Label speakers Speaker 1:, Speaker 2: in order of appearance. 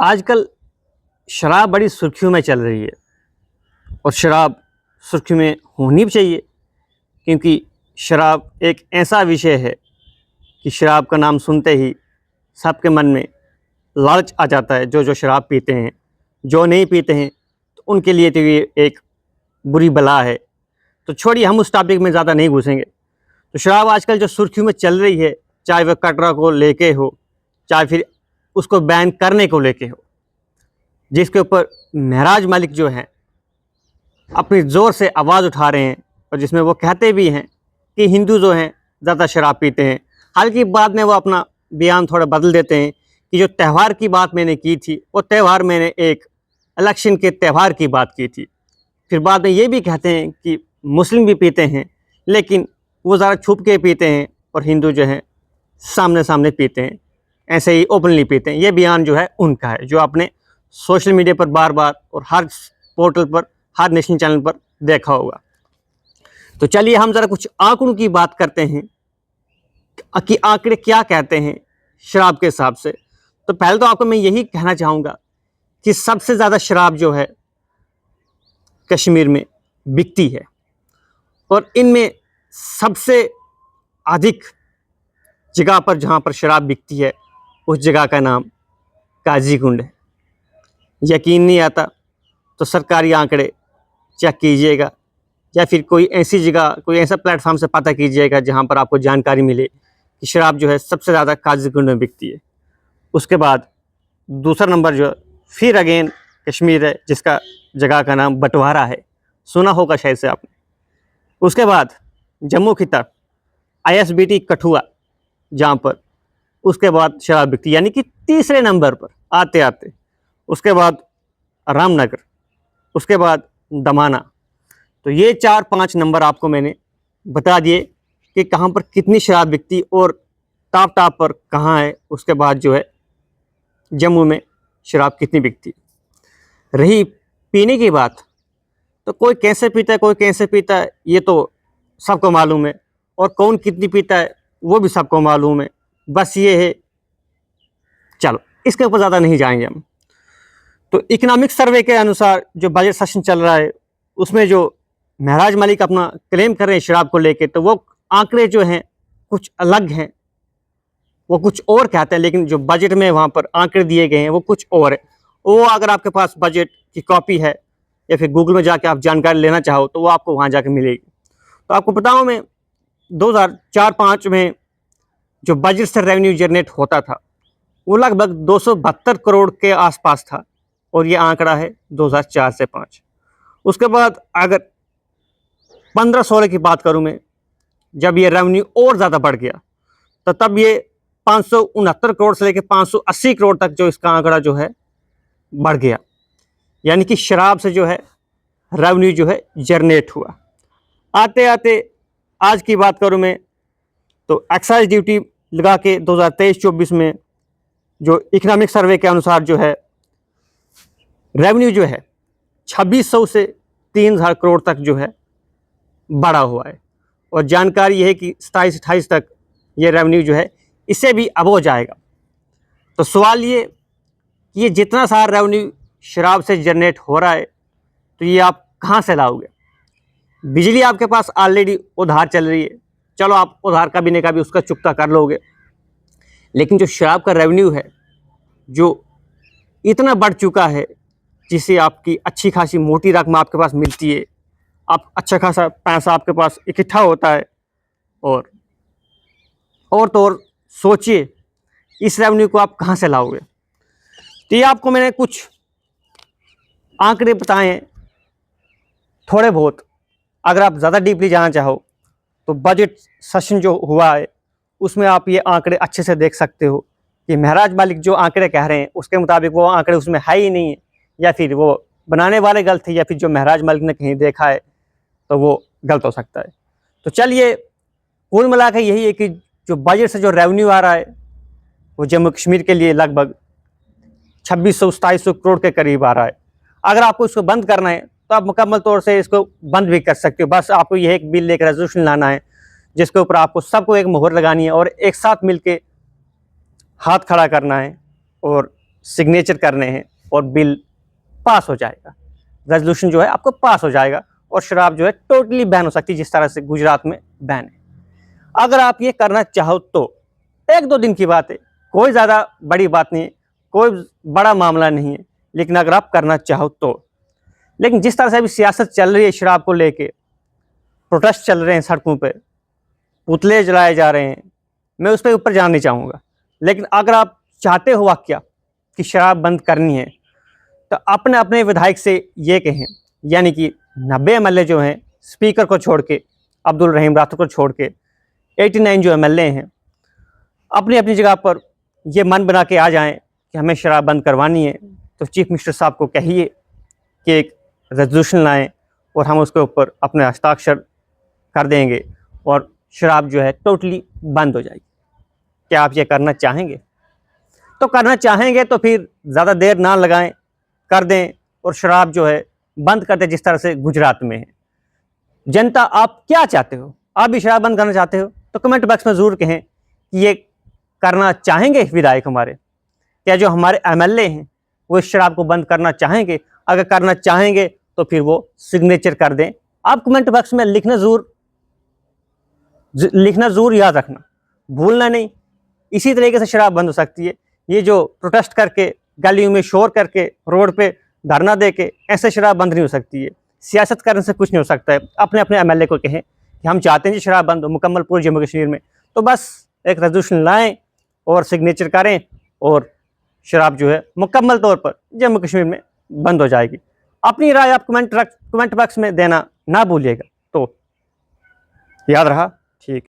Speaker 1: आजकल शराब बड़ी सुर्खियों में चल रही है और शराब सुर्खियों में होनी भी चाहिए, क्योंकि शराब एक ऐसा विषय है कि शराब का नाम सुनते ही सबके मन में लालच आ जाता है। जो जो शराब पीते हैं, जो नहीं पीते हैं तो उनके लिए तो ये एक बुरी बला है। तो छोड़िए, हम उस टॉपिक में ज़्यादा नहीं घुसेंगे। तो शराब आजकल जो सुर्खियों में चल रही है, चाहे वह कटरा को लेके हो, चाहे फिर उसको बैन करने को लेके हो, जिसके ऊपर महराज मलिक जो हैं अपनी ज़ोर से आवाज़ उठा रहे हैं और जिसमें वो कहते भी हैं कि हिंदू जो हैं ज़्यादा शराब पीते हैं। हालांकि बाद में वो अपना बयान थोड़ा बदल देते हैं कि जो त्यौहार की बात मैंने की थी वो त्यौहार मैंने एक इलेक्शन के त्यौहार की बात की थी। फिर बाद में ये भी कहते हैं कि मुस्लिम भी पीते हैं, लेकिन वो ज़रा छुप के पीते हैं और हिंदू जो हैं सामने सामने पीते हैं, ऐसे ही ओपनली पीते हैं। ये बयान जो है उनका है, जो आपने सोशल मीडिया पर बार बार और हर पोर्टल पर, हर नेशनल चैनल पर देखा होगा। तो चलिए हम ज़रा कुछ आंकड़ों की बात करते हैं कि आंकड़े क्या कहते हैं शराब के हिसाब से। तो पहले तो आपको मैं यही कहना चाहूँगा कि सबसे ज़्यादा शराब जो है कश्मीर में बिकती है और इनमें सबसे अधिक जगह पर जहाँ पर शराब बिकती है उस जगह का नाम काजी कुंड है। यकीन नहीं आता तो सरकारी आंकड़े चेक कीजिएगा या फिर कोई ऐसी जगह, कोई ऐसा प्लेटफॉर्म से पता कीजिएगा जहाँ पर आपको जानकारी मिले कि शराब जो है सबसे ज़्यादा काजी कुंड में बिकती है। उसके बाद दूसरा नंबर जो फिर अगेन कश्मीर है, जिसका जगह का नाम बंटवारा है, सुना होगा शायद से आपने। उसके बाद जम्मू खिता ISBT कठुआ, जहाँ पर उसके बाद शराब बिकती है, यानी कि तीसरे नंबर पर आते आते। उसके बाद रामनगर, उसके बाद दमाना। तो ये 4-5 नंबर आपको मैंने बता दिए कि कहाँ पर कितनी शराब बिकती और टॉप पर कहाँ है। उसके बाद जो है जम्मू में शराब कितनी बिकती। रही पीने की बात, तो कोई कैसे पीता है, कोई कैसे पीता है, ये तो सबको मालूम है, और कौन कितनी पीता है वो भी सबको मालूम है। बस ये है, चलो इसके ऊपर ज़्यादा नहीं जाएंगे हम। तो इकोनॉमिक सर्वे के अनुसार जो बजट सेशन चल रहा है उसमें जो महराज मलिक अपना क्लेम कर रहे हैं शराब को लेके, तो वो आंकड़े जो हैं कुछ अलग हैं, वो कुछ और कहते हैं, लेकिन जो बजट में वहाँ पर आंकड़े दिए गए हैं वो कुछ और है। वो अगर आपके पास बजट की कॉपी है या फिर गूगल में जाके आप जानकारी लेना चाहो तो वो आपको वहाँ जाके मिलेगी। तो आपको बताऊँ मैं, 2004-05 में जो बजट से रेवेन्यू जनरेट होता था वो लगभग 272 करोड़ के आसपास था, और ये आंकड़ा है 2004 से 5। उसके बाद अगर 15-16 की बात करूं मैं, जब ये रेवेन्यू और ज़्यादा बढ़ गया तो तब ये 569 करोड़ से लेकर 580 करोड़ तक जो इसका आंकड़ा जो है बढ़ गया। यानी कि शराब से जो है रेवेन्यू जो है जनरेट हुआ। आते आते आज की बात करूं मैं, तो एक्साइज ड्यूटी लगा के 2023-24 में जो इकोनॉमिक सर्वे के अनुसार जो है रेवेन्यू जो है 2600 से 3000 करोड़ तक जो है बढ़ा हुआ है, और जानकारी यह है कि 27-28 तक ये रेवेन्यू जो है इससे भी अब हो जाएगा। तो सवाल ये जितना सारा रेवेन्यू शराब से जनरेट हो रहा है तो ये आप कहाँ से लाओगे। बिजली आपके पास ऑलरेडी उधार चल रही है, चलो आप उधार का भी नहीं का भी उसका चुकता कर लोगे, लेकिन जो शराब का रेवेन्यू है जो इतना बढ़ चुका है, जिससे आपकी अच्छी खासी मोटी रकम आपके पास मिलती है, आप अच्छा खासा पैसा आपके पास इकट्ठा होता है, और तो और सोचिए इस रेवेन्यू को आप कहाँ से लाओगे। तो ये आपको मैंने कुछ आंकड़े बताए हैं थोड़े बहुत। अगर आप ज़्यादा डीपली जाना चाहो तो बजट सेशन जो हुआ है उसमें आप ये आंकड़े अच्छे से देख सकते हो कि महराज मलिक जो आंकड़े कह रहे हैं उसके मुताबिक वो आंकड़े उसमें है ही नहीं है, या फिर वो बनाने वाले गलत थे, या फिर जो महराज मलिक ने कहीं देखा है तो वो गलत हो सकता है। तो चलिए, कुल मिलाकर यही है कि जो बजट से जो रेवेन्यू आ रहा है वो जम्मू कश्मीर के लिए लगभग 2600-2700 करोड़ के करीब आ रहा है। अगर आपको इसको बंद करना है तो आप मुकम्मल तौर से इसको बंद भी कर सकते हो। बस आपको यह एक बिल, एक रेजोल्यूशन लाना है जिसके ऊपर आपको सबको एक मोहर लगानी है और एक साथ मिलके हाथ खड़ा करना है और सिग्नेचर करने हैं और बिल पास हो जाएगा, रेजोल्यूशन जो है आपको पास हो जाएगा और शराब जो है टोटली बैन हो सकती है, जिस तरह से गुजरात में बैन है। अगर आप ये करना चाहो तो 1-2 दिन की बात है, कोई ज़्यादा बड़ी बात नहीं है, कोई बड़ा मामला नहीं है, लेकिन अगर आप करना चाहो तो। लेकिन जिस तरह से अभी सियासत चल रही है शराब को लेके, प्रोटेस्ट चल रहे हैं सड़कों पे, पुतले जलाए जा रहे हैं, मैं उस पर ऊपर जाना नहीं चाहूँगा। लेकिन अगर आप चाहते हो वाकया कि शराब बंद करनी है, तो अपने अपने विधायक से ये कहें, यानी कि 90 एमएलए जो हैं, स्पीकर को छोड़ के, अब्दुल रहीम राठौर को छोड़ के 89 जो एमएलए हैं, अपनी अपनी जगह पर ये मन बना के आ जाएं कि हमें शराब बंद करवानी है, तो चीफ मिनिस्टर साहब को कहिए कि एक रेजोल्यूशन लाएं और हम उसके ऊपर अपने हस्ताक्षर कर देंगे और शराब जो है टोटली बंद हो जाएगी। क्या आप ये करना चाहेंगे? तो करना चाहेंगे तो फिर ज़्यादा देर ना लगाएं, कर दें और शराब जो है बंद कर दें, जिस तरह से गुजरात में है। जनता आप क्या चाहते हो? आप भी शराब बंद करना चाहते हो? तो कमेंट बॉक्स में ज़रूर कहें कि ये करना चाहेंगे विधायक हमारे, क्या जो हमारे एमएलए हैं वो इस शराब को बंद करना चाहेंगे? अगर करना चाहेंगे तो फिर वो सिग्नेचर कर दें। आप कमेंट बॉक्स में लिखना ज़रूर याद रखना, भूलना नहीं। इसी तरीके से शराब बंद हो सकती है। ये जो प्रोटेस्ट करके, गलियों में शोर करके, रोड पे धरना दे के, ऐसे शराब बंद नहीं हो सकती है। सियासत करने से कुछ नहीं हो सकता है। अपने अपने एमएलए को कहें कि हम चाहते हैं कि शराब बंद हो मुकम्मल पूरे जम्मू कश्मीर में, तो बस एक रेजोल्यूशन लाएं और सिग्नेचर करें और शराब जो है मुकम्मल तौर पर जम्मू कश्मीर में बंद हो जाएगी। अपनी राय आप कमेंट बॉक्स में देना ना भूलिएगा। तो याद रहा, ठीक।